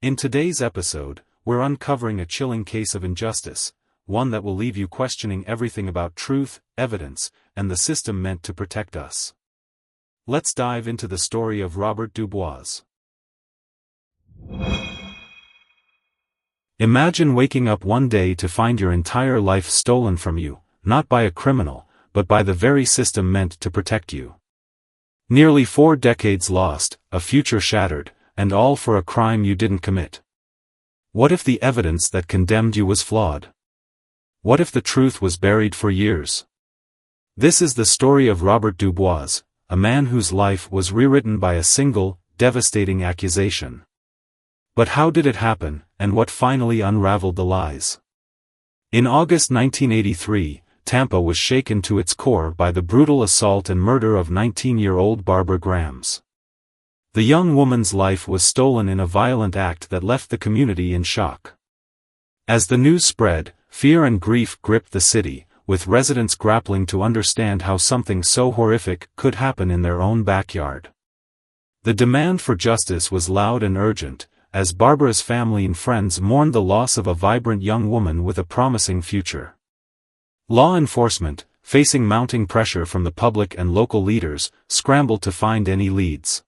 In today's episode, we're uncovering a chilling case of injustice, one that will leave you questioning everything about truth, evidence, and the system meant to protect us. Let's dive into the story of Robert DuBoise. Imagine waking up one day to find your entire life stolen from you, not by a criminal, but by the very system meant to protect you. Nearly 4 decades lost, a future shattered, and all for a crime you didn't commit. What if the evidence that condemned you was flawed? What if the truth was buried for years? This is the story of Robert DuBoise, a man whose life was rewritten by a single, devastating accusation. But how did it happen, and what finally unraveled the lies? In August 1983, Tampa was shaken to its core by the brutal assault and murder of 19-year-old Barbara Grams. The young woman's life was stolen in a violent act that left the community in shock. As the news spread, fear and grief gripped the city, with residents grappling to understand how something so horrific could happen in their own backyard. The demand for justice was loud and urgent, as Barbara's family and friends mourned the loss of a vibrant young woman with a promising future. Law enforcement, facing mounting pressure from the public and local leaders, scrambled to find any leads.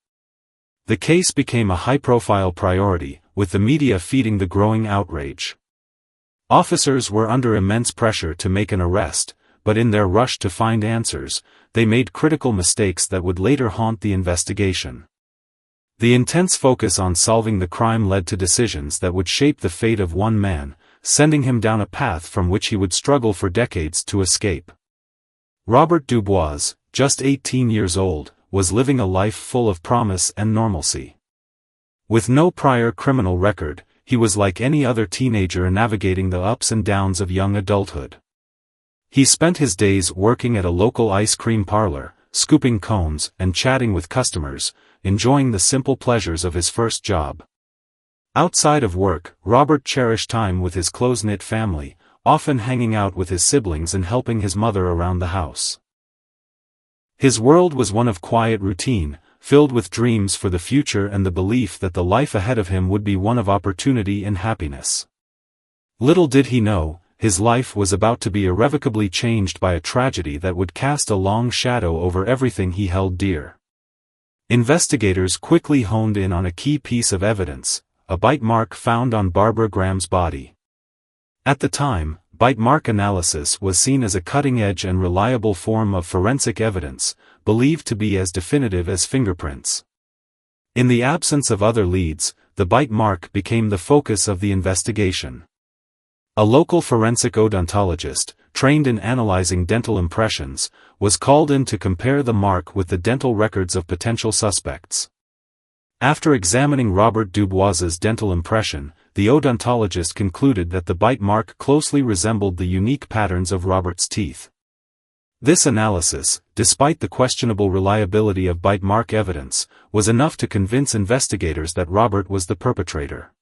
The case became a high-profile priority, with the media feeding the growing outrage. Officers were under immense pressure to make an arrest, but in their rush to find answers, they made critical mistakes that would later haunt the investigation. The intense focus on solving the crime led to decisions that would shape the fate of one man, sending him down a path from which he would struggle for decades to escape. Robert DuBoise, just 18 years old, was living a life full of promise and normalcy. With no prior criminal record, he was like any other teenager navigating the ups and downs of young adulthood. He spent his days working at a local ice cream parlor, scooping cones and chatting with customers, enjoying the simple pleasures of his first job. Outside of work, Robert cherished time with his close-knit family, often hanging out with his siblings and helping his mother around the house. His world was one of quiet routine, filled with dreams for the future and the belief that the life ahead of him would be one of opportunity and happiness. Little did he know, his life was about to be irrevocably changed by a tragedy that would cast a long shadow over everything he held dear. Investigators quickly honed in on a key piece of evidence, a bite mark found on Barbara Grams' body. At the time, bite mark analysis was seen as a cutting-edge and reliable form of forensic evidence, believed to be as definitive as fingerprints. In the absence of other leads, the bite mark became the focus of the investigation. A local forensic odontologist, trained in analyzing dental impressions, was called in to compare the mark with the dental records of potential suspects. After examining Robert DuBoise's dental impression, the odontologist concluded that the bite mark closely resembled the unique patterns of Robert's teeth. This analysis, despite the questionable reliability of bite mark evidence, was enough to convince investigators that Robert was the perpetrator.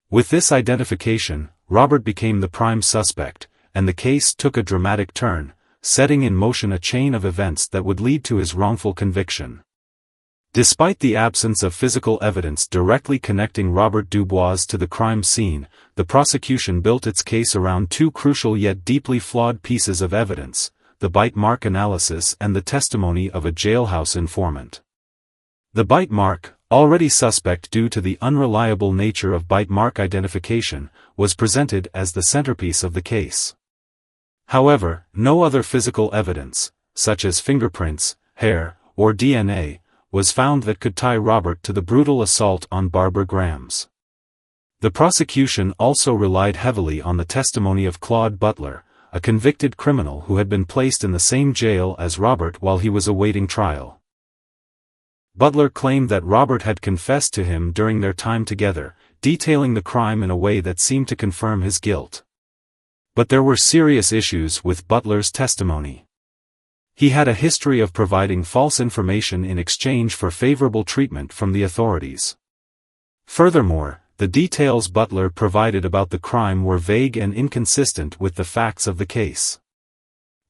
With this identification, Robert became the prime suspect, and the case took a dramatic turn, setting in motion a chain of events that would lead to his wrongful conviction. Despite the absence of physical evidence directly connecting Robert DuBoise to the crime scene, the prosecution built its case around 2 crucial yet deeply flawed pieces of evidence: the bite mark analysis and the testimony of a jailhouse informant. The bite mark, already suspect due to the unreliable nature of bite mark identification, was presented as the centerpiece of the case. However, no other physical evidence, such as fingerprints, hair, or DNA, was found that could tie Robert to the brutal assault on Barbara Grams. The prosecution also relied heavily on the testimony of Claude Butler, a convicted criminal who had been placed in the same jail as Robert while he was awaiting trial. Butler claimed that Robert had confessed to him during their time together, detailing the crime in a way that seemed to confirm his guilt. But there were serious issues with Butler's testimony. He had a history of providing false information in exchange for favorable treatment from the authorities. Furthermore, the details Butler provided about the crime were vague and inconsistent with the facts of the case.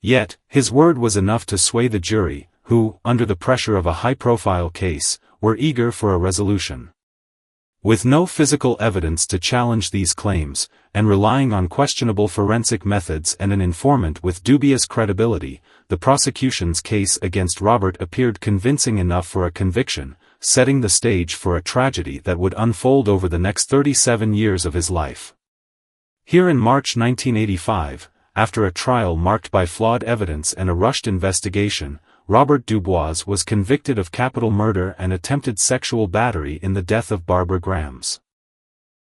Yet, his word was enough to sway the jury, who, under the pressure of a high-profile case, were eager for a resolution. With no physical evidence to challenge these claims, and relying on questionable forensic methods and an informant with dubious credibility, the prosecution's case against Robert appeared convincing enough for a conviction, setting the stage for a tragedy that would unfold over the next 37 years of his life. Here in March 1985, after a trial marked by flawed evidence and a rushed investigation, Robert DuBoise was convicted of capital murder and attempted sexual battery in the death of Barbara Grams.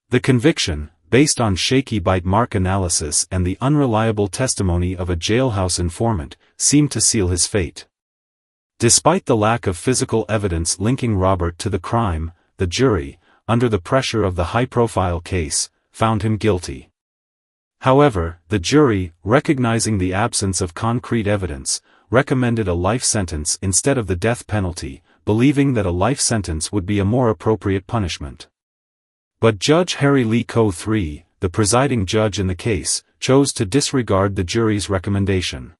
The conviction, based on shaky bite mark analysis and the unreliable testimony of a jailhouse informant, seemed to seal his fate. Despite the lack of physical evidence linking Robert to the crime, the jury, under the pressure of the high-profile case, found him guilty. However, the jury, recognizing the absence of concrete evidence, recommended a life sentence instead of the death penalty, believing that a life sentence would be a more appropriate punishment. But Judge Harry Lee Coe III, the presiding judge in the case, chose to disregard the jury's recommendation.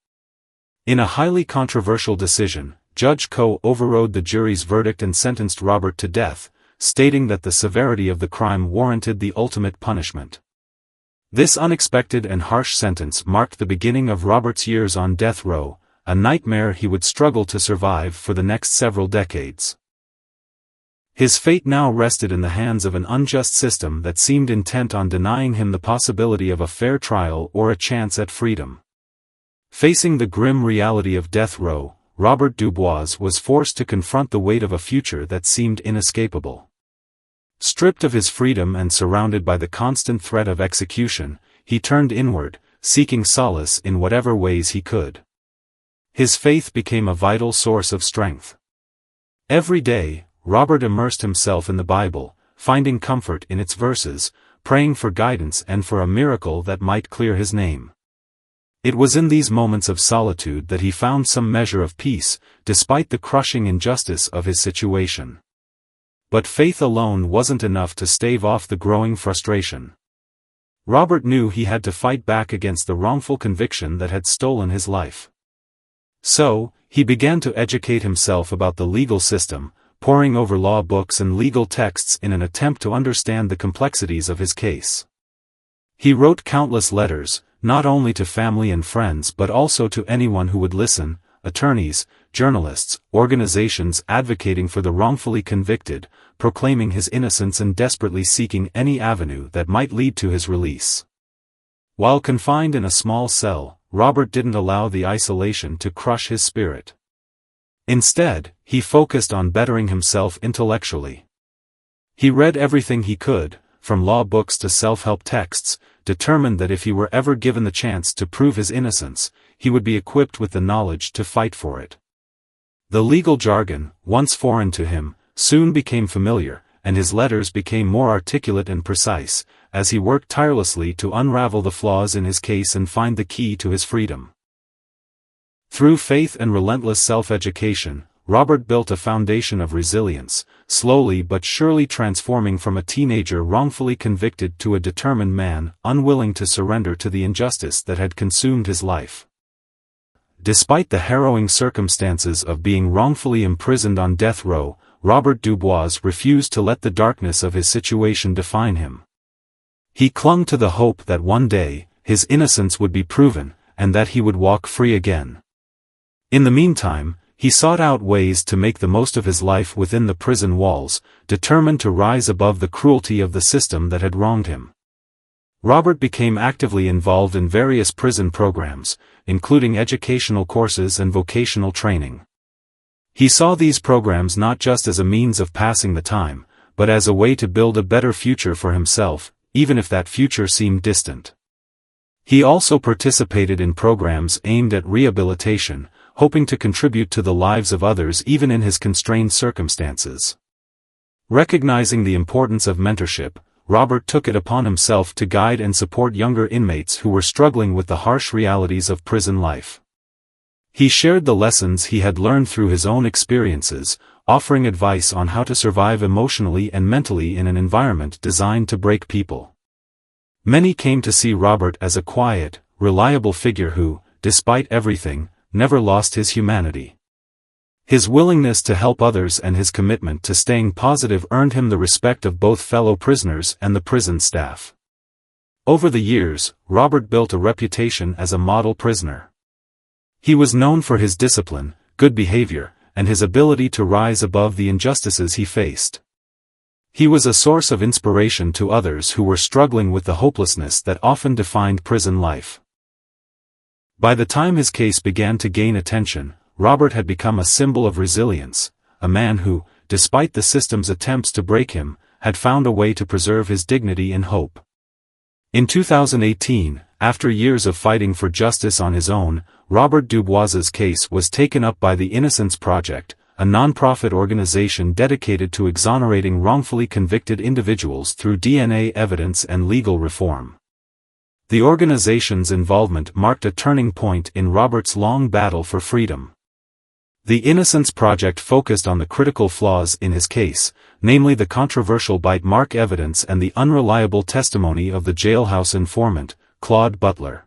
In a highly controversial decision, Judge Coe overrode the jury's verdict and sentenced Robert to death, stating that the severity of the crime warranted the ultimate punishment. This unexpected and harsh sentence marked the beginning of Robert's years on death row, a nightmare he would struggle to survive for the next several decades. His fate now rested in the hands of an unjust system that seemed intent on denying him the possibility of a fair trial or a chance at freedom. Facing the grim reality of death row, Robert DuBoise was forced to confront the weight of a future that seemed inescapable. Stripped of his freedom and surrounded by the constant threat of execution, he turned inward, seeking solace in whatever ways he could. His faith became a vital source of strength. Every day, Robert immersed himself in the Bible, finding comfort in its verses, praying for guidance and for a miracle that might clear his name. It was in these moments of solitude that he found some measure of peace, despite the crushing injustice of his situation. But faith alone wasn't enough to stave off the growing frustration. Robert knew he had to fight back against the wrongful conviction that had stolen his life. So, he began to educate himself about the legal system, poring over law books and legal texts in an attempt to understand the complexities of his case. He wrote countless letters, not only to family and friends but also to anyone who would listen, attorneys, journalists, organizations advocating for the wrongfully convicted, proclaiming his innocence and desperately seeking any avenue that might lead to his release. While confined in a small cell, Robert didn't allow the isolation to crush his spirit. Instead, he focused on bettering himself intellectually. He read everything he could, from law books to self-help texts, determined that if he were ever given the chance to prove his innocence, he would be equipped with the knowledge to fight for it. The legal jargon, once foreign to him, soon became familiar, and his letters became more articulate and precise, as he worked tirelessly to unravel the flaws in his case and find the key to his freedom. Through faith and relentless self-education, Robert built a foundation of resilience, slowly but surely transforming from a teenager wrongfully convicted to a determined man, unwilling to surrender to the injustice that had consumed his life. Despite the harrowing circumstances of being wrongfully imprisoned on death row, Robert DuBoise refused to let the darkness of his situation define him. He clung to the hope that one day, his innocence would be proven, and that he would walk free again. In the meantime, he sought out ways to make the most of his life within the prison walls, determined to rise above the cruelty of the system that had wronged him. Robert became actively involved in various prison programs, including educational courses and vocational training. He saw these programs not just as a means of passing the time, but as a way to build a better future for himself, even if that future seemed distant. He also participated in programs aimed at rehabilitation, hoping to contribute to the lives of others even in his constrained circumstances. Recognizing the importance of mentorship, Robert took it upon himself to guide and support younger inmates who were struggling with the harsh realities of prison life. He shared the lessons he had learned through his own experiences, offering advice on how to survive emotionally and mentally in an environment designed to break people. Many came to see Robert as a quiet, reliable figure who, despite everything, never lost his humanity. His willingness to help others and his commitment to staying positive earned him the respect of both fellow prisoners and the prison staff. Over the years, Robert built a reputation as a model prisoner. He was known for his discipline, good behavior, and his ability to rise above the injustices he faced. He was a source of inspiration to others who were struggling with the hopelessness that often defined prison life. By the time his case began to gain attention, Robert had become a symbol of resilience, a man who, despite the system's attempts to break him, had found a way to preserve his dignity and hope. In 2018, after years of fighting for justice on his own, Robert DuBoise's case was taken up by the Innocence Project, a non-profit organization dedicated to exonerating wrongfully convicted individuals through DNA evidence and legal reform. The organization's involvement marked a turning point in Robert's long battle for freedom. The Innocence Project focused on the critical flaws in his case, namely the controversial bite mark evidence and the unreliable testimony of the jailhouse informant, Claude Butler.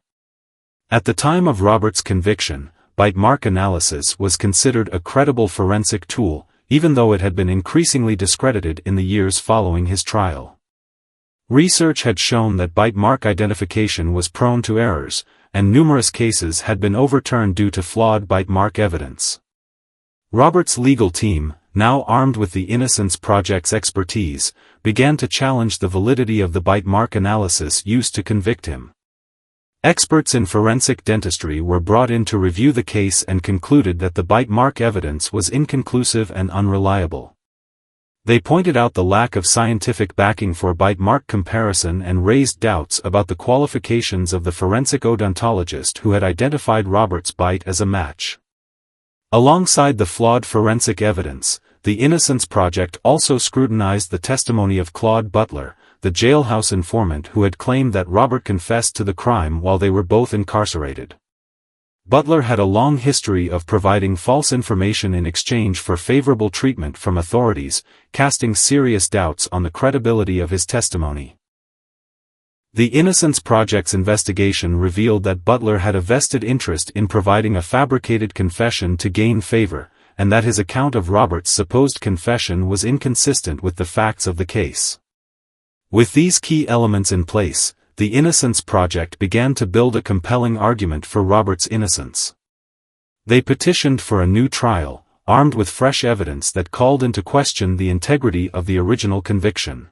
At the time of Robert's conviction, bite mark analysis was considered a credible forensic tool, even though it had been increasingly discredited in the years following his trial. Research had shown that bite mark identification was prone to errors, and numerous cases had been overturned due to flawed bite mark evidence. Robert's legal team, now armed with the Innocence Project's expertise, began to challenge the validity of the bite mark analysis used to convict him. Experts in forensic dentistry were brought in to review the case and concluded that the bite mark evidence was inconclusive and unreliable. They pointed out the lack of scientific backing for bite mark comparison and raised doubts about the qualifications of the forensic odontologist who had identified Robert's bite as a match. Alongside the flawed forensic evidence, the Innocence Project also scrutinized the testimony of Claude Butler, the jailhouse informant who had claimed that Robert confessed to the crime while they were both incarcerated. Butler had a long history of providing false information in exchange for favorable treatment from authorities, casting serious doubts on the credibility of his testimony. The Innocence Project's investigation revealed that Butler had a vested interest in providing a fabricated confession to gain favor, and that his account of Robert's supposed confession was inconsistent with the facts of the case. With these key elements in place, the Innocence Project began to build a compelling argument for Robert's innocence. They petitioned for a new trial, armed with fresh evidence that called into question the integrity of the original conviction.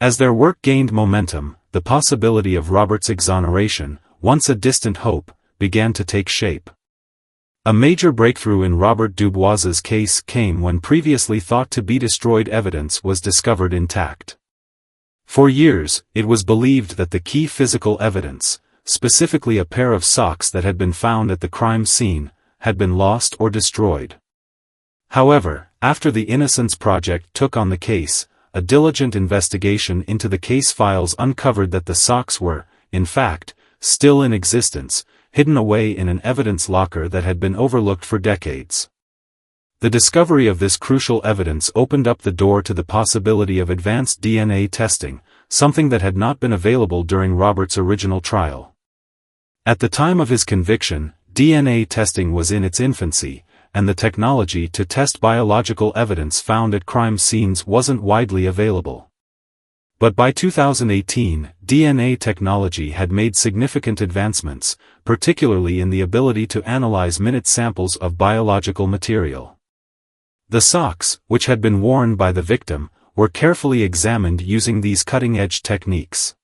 As their work gained momentum, the possibility of Robert's exoneration, once a distant hope, began to take shape. A major breakthrough in Robert DuBoise's case came when previously thought to be destroyed evidence was discovered intact. For years, it was believed that the key physical evidence, specifically a pair of socks that had been found at the crime scene, had been lost or destroyed. However, after the Innocence Project took on the case, a diligent investigation into the case files uncovered that the socks were, in fact, still in existence, hidden away in an evidence locker that had been overlooked for decades. The discovery of this crucial evidence opened up the door to the possibility of advanced DNA testing, something that had not been available during Robert's original trial. At the time of his conviction, DNA testing was in its infancy, and the technology to test biological evidence found at crime scenes wasn't widely available. But by 2018, DNA technology had made significant advancements, particularly in the ability to analyze minute samples of biological material. The socks, which had been worn by the victim, were carefully examined using these cutting-edge techniques.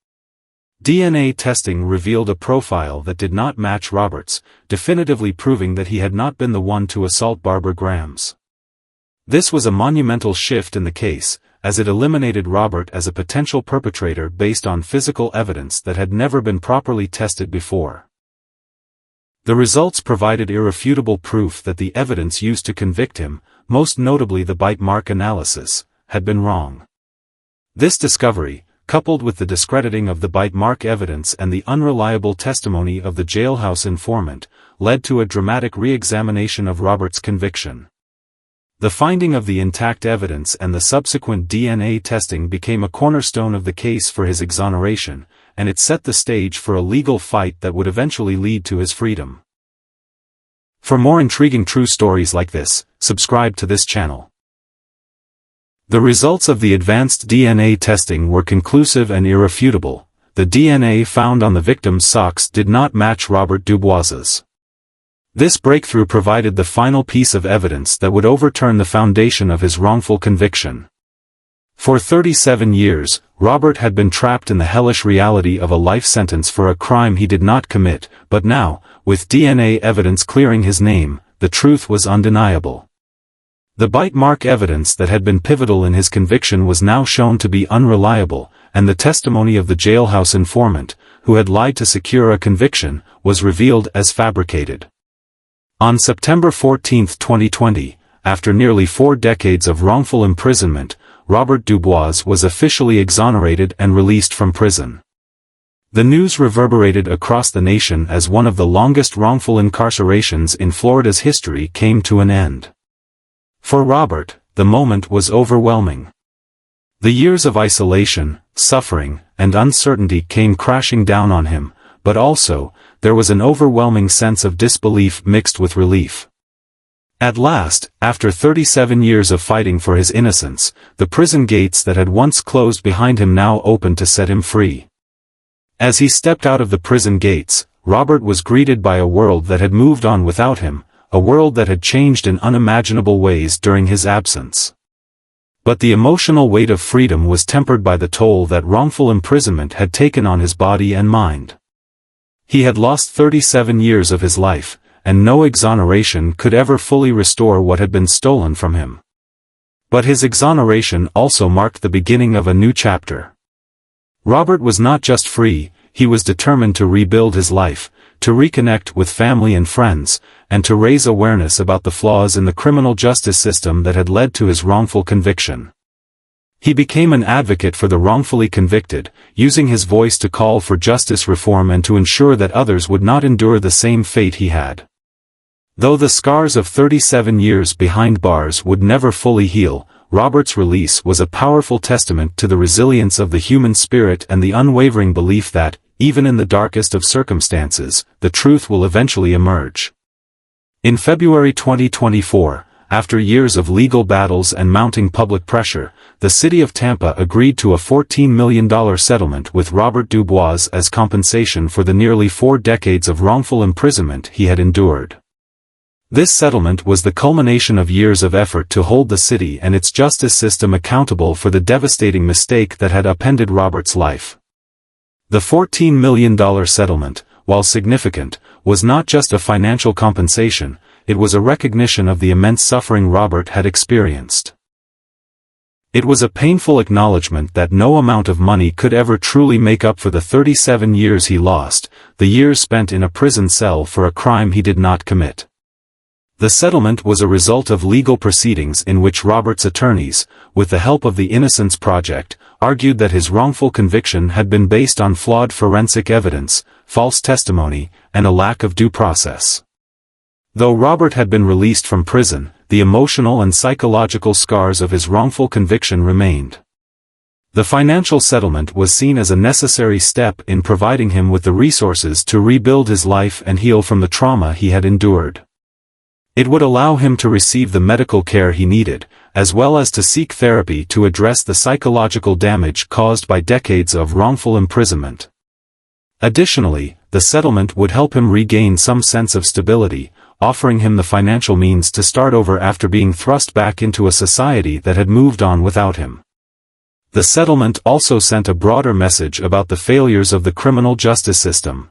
DNA testing revealed a profile that did not match Robert's, definitively proving that he had not been the one to assault Barbara Grams. This was a monumental shift in the case, as it eliminated Robert as a potential perpetrator based on physical evidence that had never been properly tested before. The results provided irrefutable proof that the evidence used to convict him, most notably the bite mark analysis, had been wrong. This discovery, coupled with the discrediting of the bite mark evidence and the unreliable testimony of the jailhouse informant, led to a dramatic re-examination of Robert's conviction. The finding of the intact evidence and the subsequent DNA testing became a cornerstone of the case for his exoneration, and it set the stage for a legal fight that would eventually lead to his freedom. For more intriguing true stories like this, subscribe to this channel. The results of the advanced DNA testing were conclusive and irrefutable. The DNA found on the victim's socks did not match Robert DuBoise's. This breakthrough provided the final piece of evidence that would overturn the foundation of his wrongful conviction. For 37 years, Robert had been trapped in the hellish reality of a life sentence for a crime he did not commit, but now, with DNA evidence clearing his name, the truth was undeniable. The bite mark evidence that had been pivotal in his conviction was now shown to be unreliable, and the testimony of the jailhouse informant, who had lied to secure a conviction, was revealed as fabricated. On September 14, 2020, after nearly 4 decades of wrongful imprisonment, Robert DuBoise was officially exonerated and released from prison. The news reverberated across the nation as one of the longest wrongful incarcerations in Florida's history came to an end. For Robert, the moment was overwhelming. The years of isolation, suffering, and uncertainty came crashing down on him, but also, there was an overwhelming sense of disbelief mixed with relief. At last, after 37 years of fighting for his innocence, the prison gates that had once closed behind him now opened to set him free. As he stepped out of the prison gates, Robert was greeted by a world that had moved on without him, a world that had changed in unimaginable ways during his absence. But the emotional weight of freedom was tempered by the toll that wrongful imprisonment had taken on his body and mind. He had lost 37 years of his life, and no exoneration could ever fully restore what had been stolen from him. But his exoneration also marked the beginning of a new chapter. Robert was not just free, he was determined to rebuild his life, to reconnect with family and friends, and to raise awareness about the flaws in the criminal justice system that had led to his wrongful conviction. He became an advocate for the wrongfully convicted, using his voice to call for justice reform and to ensure that others would not endure the same fate he had. Though the scars of 37 years behind bars would never fully heal, Robert's release was a powerful testament to the resilience of the human spirit and the unwavering belief that, even in the darkest of circumstances, the truth will eventually emerge. In February 2024, after years of legal battles and mounting public pressure, the city of Tampa agreed to a $14 million settlement with Robert DuBoise as compensation for the nearly 4 decades of wrongful imprisonment he had endured. This settlement was the culmination of years of effort to hold the city and its justice system accountable for the devastating mistake that had upended Robert's life. The $14 million settlement, while significant, was not just a financial compensation, it was a recognition of the immense suffering Robert had experienced. It was a painful acknowledgement that no amount of money could ever truly make up for the 37 years he lost, the years spent in a prison cell for a crime he did not commit. The settlement was a result of legal proceedings in which Robert's attorneys, with the help of the Innocence Project, argued that his wrongful conviction had been based on flawed forensic evidence, false testimony, and a lack of due process. Though Robert had been released from prison, the emotional and psychological scars of his wrongful conviction remained. The financial settlement was seen as a necessary step in providing him with the resources to rebuild his life and heal from the trauma he had endured. It would allow him to receive the medical care he needed, as well as to seek therapy to address the psychological damage caused by decades of wrongful imprisonment. Additionally, the settlement would help him regain some sense of stability, offering him the financial means to start over after being thrust back into a society that had moved on without him. The settlement also sent a broader message about the failures of the criminal justice system.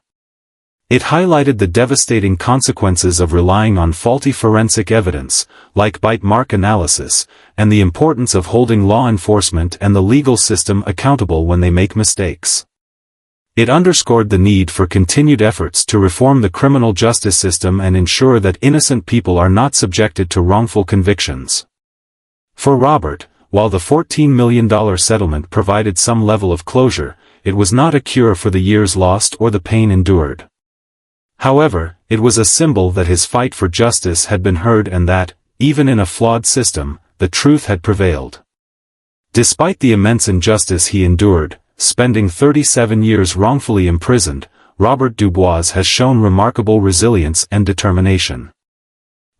It highlighted the devastating consequences of relying on faulty forensic evidence, like bite mark analysis, and the importance of holding law enforcement and the legal system accountable when they make mistakes. It underscored the need for continued efforts to reform the criminal justice system and ensure that innocent people are not subjected to wrongful convictions. For Robert, while the $14 million settlement provided some level of closure, it was not a cure for the years lost or the pain endured. However, it was a symbol that his fight for justice had been heard and that, even in a flawed system, the truth had prevailed. Despite the immense injustice he endured, spending 37 years wrongfully imprisoned, Robert DuBoise has shown remarkable resilience and determination.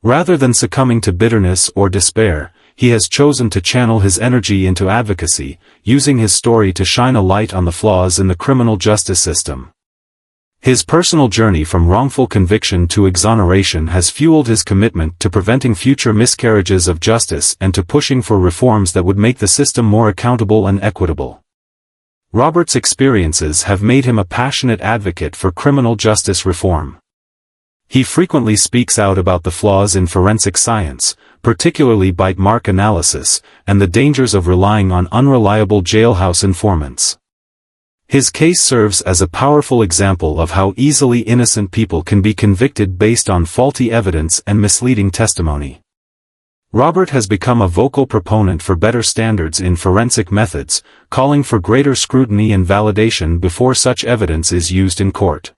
Rather than succumbing to bitterness or despair, he has chosen to channel his energy into advocacy, using his story to shine a light on the flaws in the criminal justice system. His personal journey from wrongful conviction to exoneration has fueled his commitment to preventing future miscarriages of justice and to pushing for reforms that would make the system more accountable and equitable. Robert's experiences have made him a passionate advocate for criminal justice reform. He frequently speaks out about the flaws in forensic science, particularly bite mark analysis, and the dangers of relying on unreliable jailhouse informants. His case serves as a powerful example of how easily innocent people can be convicted based on faulty evidence and misleading testimony. Robert has become a vocal proponent for better standards in forensic methods, calling for greater scrutiny and validation before such evidence is used in court.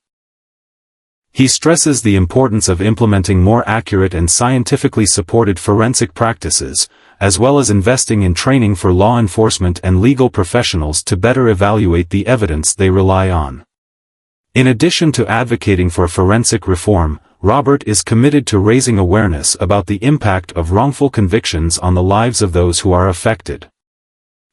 He stresses the importance of implementing more accurate and scientifically supported forensic practices, as well as investing in training for law enforcement and legal professionals to better evaluate the evidence they rely on. In addition to advocating for forensic reform, Robert is committed to raising awareness about the impact of wrongful convictions on the lives of those who are affected.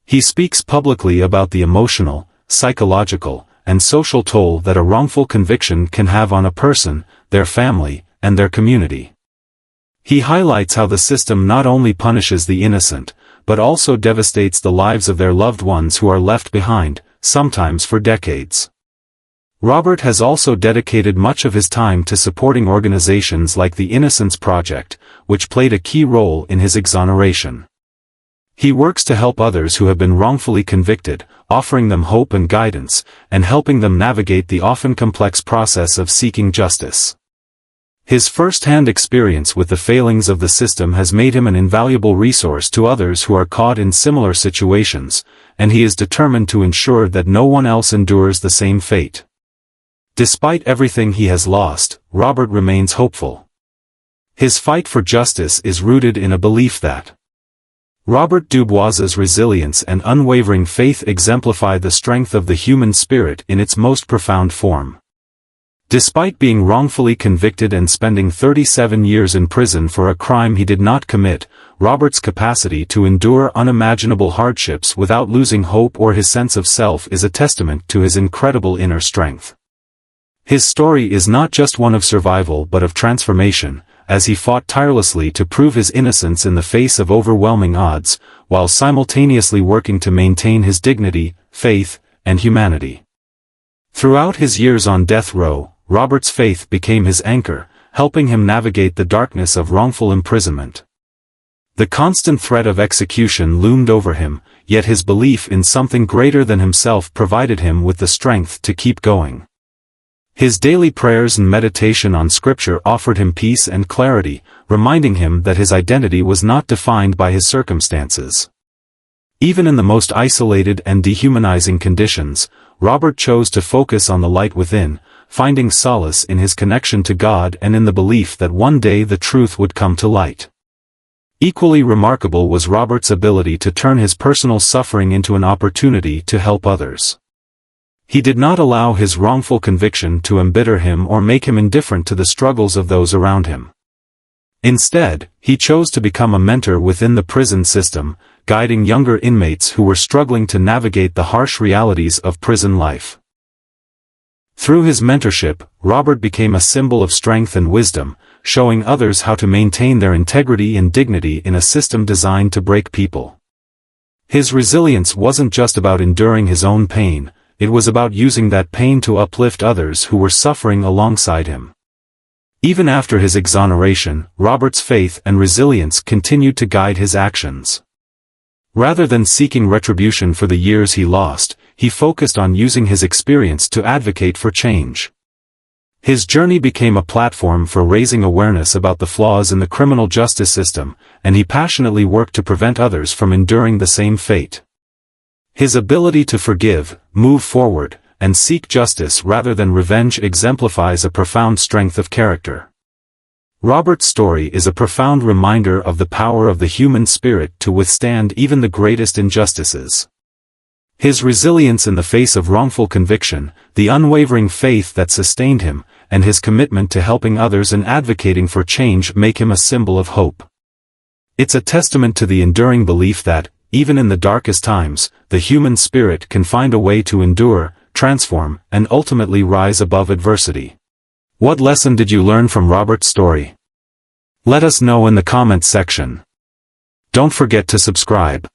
He speaks publicly about the emotional, psychological, and social toll that a wrongful conviction can have on a person, their family, and their community. He highlights how the system not only punishes the innocent, but also devastates the lives of their loved ones who are left behind, sometimes for decades. Robert has also dedicated much of his time to supporting organizations like the Innocence Project, which played a key role in his exoneration. He works to help others who have been wrongfully convicted, offering them hope and guidance, and helping them navigate the often complex process of seeking justice. His first-hand experience with the failings of the system has made him an invaluable resource to others who are caught in similar situations, and he is determined to ensure that no one else endures the same fate. Despite everything he has lost, Robert remains hopeful. His fight for justice is rooted in a belief that Robert DuBoise's resilience and unwavering faith exemplify the strength of the human spirit in its most profound form. Despite being wrongfully convicted and spending 37 years in prison for a crime he did not commit, Robert's capacity to endure unimaginable hardships without losing hope or his sense of self is a testament to his incredible inner strength. His story is not just one of survival but of transformation, as he fought tirelessly to prove his innocence in the face of overwhelming odds, while simultaneously working to maintain his dignity, faith, and humanity. Throughout his years on death row, Robert's faith became his anchor, helping him navigate the darkness of wrongful imprisonment. The constant threat of execution loomed over him, yet his belief in something greater than himself provided him with the strength to keep going. His daily prayers and meditation on Scripture offered him peace and clarity, reminding him that his identity was not defined by his circumstances. Even in the most isolated and dehumanizing conditions, Robert chose to focus on the light within, finding solace in his connection to God and in the belief that one day the truth would come to light. Equally remarkable was Robert's ability to turn his personal suffering into an opportunity to help others. He did not allow his wrongful conviction to embitter him or make him indifferent to the struggles of those around him. Instead, he chose to become a mentor within the prison system, guiding younger inmates who were struggling to navigate the harsh realities of prison life. Through his mentorship, Robert became a symbol of strength and wisdom, showing others how to maintain their integrity and dignity in a system designed to break people. His resilience wasn't just about enduring his own pain, it was about using that pain to uplift others who were suffering alongside him. Even after his exoneration, Robert's faith and resilience continued to guide his actions. Rather than seeking retribution for the years he lost, he focused on using his experience to advocate for change. His journey became a platform for raising awareness about the flaws in the criminal justice system, and he passionately worked to prevent others from enduring the same fate. His ability to forgive, move forward, and seek justice rather than revenge exemplifies a profound strength of character. Robert's story is a profound reminder of the power of the human spirit to withstand even the greatest injustices. His resilience in the face of wrongful conviction, the unwavering faith that sustained him, and his commitment to helping others and advocating for change make him a symbol of hope. It's a testament to the enduring belief that, even in the darkest times, the human spirit can find a way to endure, transform, and ultimately rise above adversity. What lesson did you learn from Robert's story? Let us know in the comments section. Don't forget to subscribe.